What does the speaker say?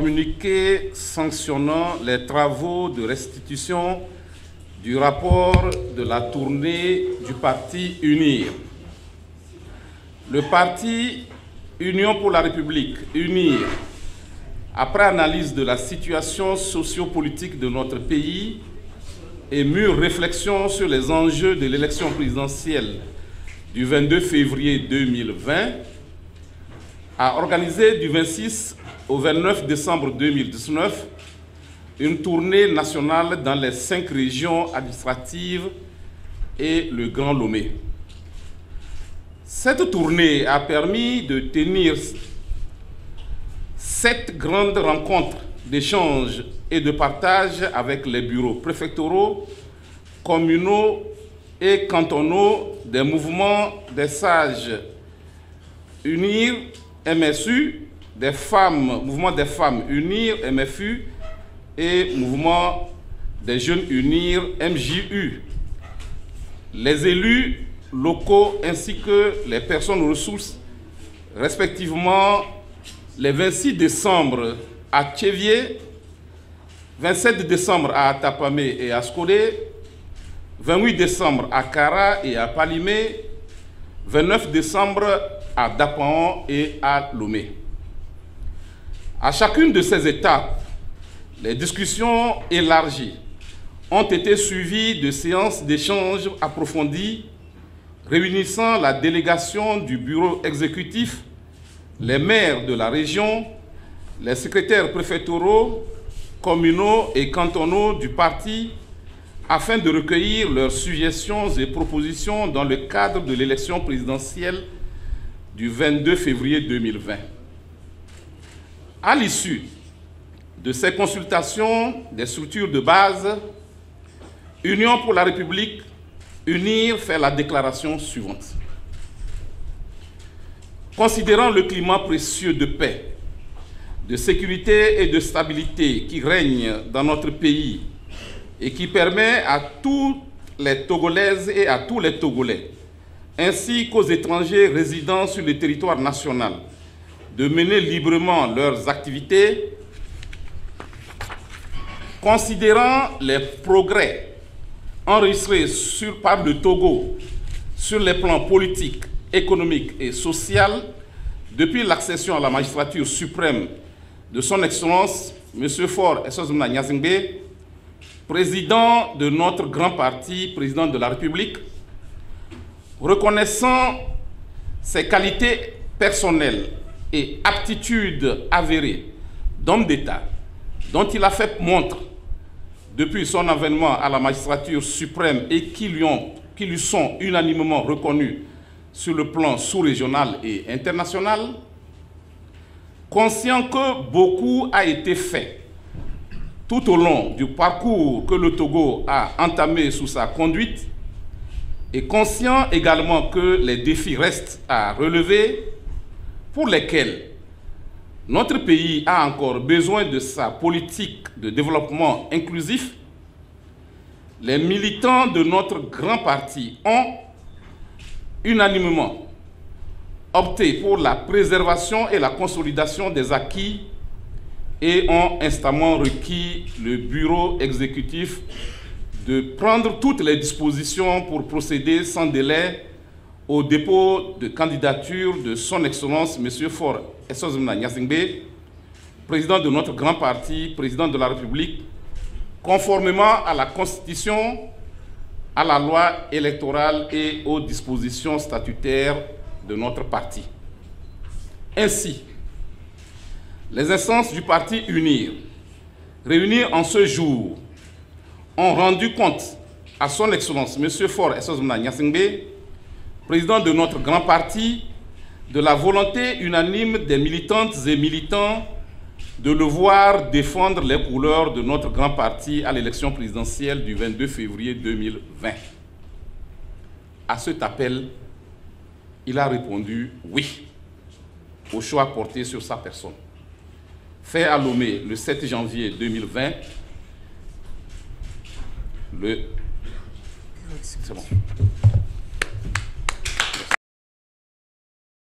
communiqué sanctionnant les travaux de restitution du rapport de la tournée du parti UNIR. Le parti Union pour la République, UNIR, après analyse de la situation sociopolitique de notre pays et mûre réflexion sur les enjeux de l'élection présidentielle du 22 février 2020, a organisé du 26 au 29 décembre 2019 une tournée nationale dans les 5 régions administratives et le Grand Lomé. Cette tournée a permis de tenir 7 grandes rencontres d'échange et de partage avec les bureaux préfectoraux, communaux et cantonaux des mouvements des sages UNIR, MSU, des femmes, mouvement des femmes UNIR, MFU et mouvement des jeunes UNIR, MJU, les élus locaux ainsi que les personnes ressources, respectivement les 26 décembre à Tchévier, 27 décembre à Tapamé et à Skolé, 28 décembre à Kara et à Palimé, 29 décembre à Dapaon et à Lomé. À chacune de ces étapes, les discussions élargies ont été suivies de séances d'échange approfondies réunissant la délégation du bureau exécutif, les maires de la région, les secrétaires préfectoraux, communaux et cantonaux du parti afin de recueillir leurs suggestions et propositions dans le cadre de l'élection présidentielle du 22 février 2020. À l'issue de ces consultations des structures de base, Union pour la République, UNIR fait la déclaration suivante. Considérant le climat précieux de paix, de sécurité et de stabilité qui règne dans notre pays et qui permet à toutes les Togolaises et à tous les Togolais, ainsi qu'aux étrangers résidant sur le territoire national, de mener librement leurs activités, considérant les progrès enregistrés par le Togo sur les plans politiques, économique et social depuis l'accession à la magistrature suprême de son Excellence, M. Faure Essozumna Gnassingbé, président de notre grand parti, président de la République, reconnaissant ses qualités personnelles et aptitudes avérées d'homme d'État dont il a fait montre depuis son avènement à la magistrature suprême et qui lui sont unanimement reconnus sur le plan sous-régional et international, conscient que beaucoup a été fait tout au long du parcours que le Togo a entamé sous sa conduite et conscient également que les défis restent à relever pour lesquels notre pays a encore besoin de sa politique de développement inclusif, les militants de notre grand parti ont unanimement opté pour la préservation et la consolidation des acquis et ont instamment requis le bureau exécutif de prendre toutes les dispositions pour procéder sans délai au dépôt de candidature de son Excellence M. Faure Essozumna Gnassingbé, président de notre grand parti, président de la République, conformément à la Constitution, à la loi électorale et aux dispositions statutaires de notre parti. Ainsi, les instances du parti UNIR, réunies en ce jour, ont rendu compte à son Excellence M. Faure Essozumna Gnassingbé, président de notre grand parti, de la volonté unanime des militantes et militants de le voir défendre les couleurs de notre grand parti à l'élection présidentielle du 22 février 2020. À cet appel, il a répondu oui au choix porté sur sa personne. Fait à Lomé le 7 janvier 2020, c'est bon.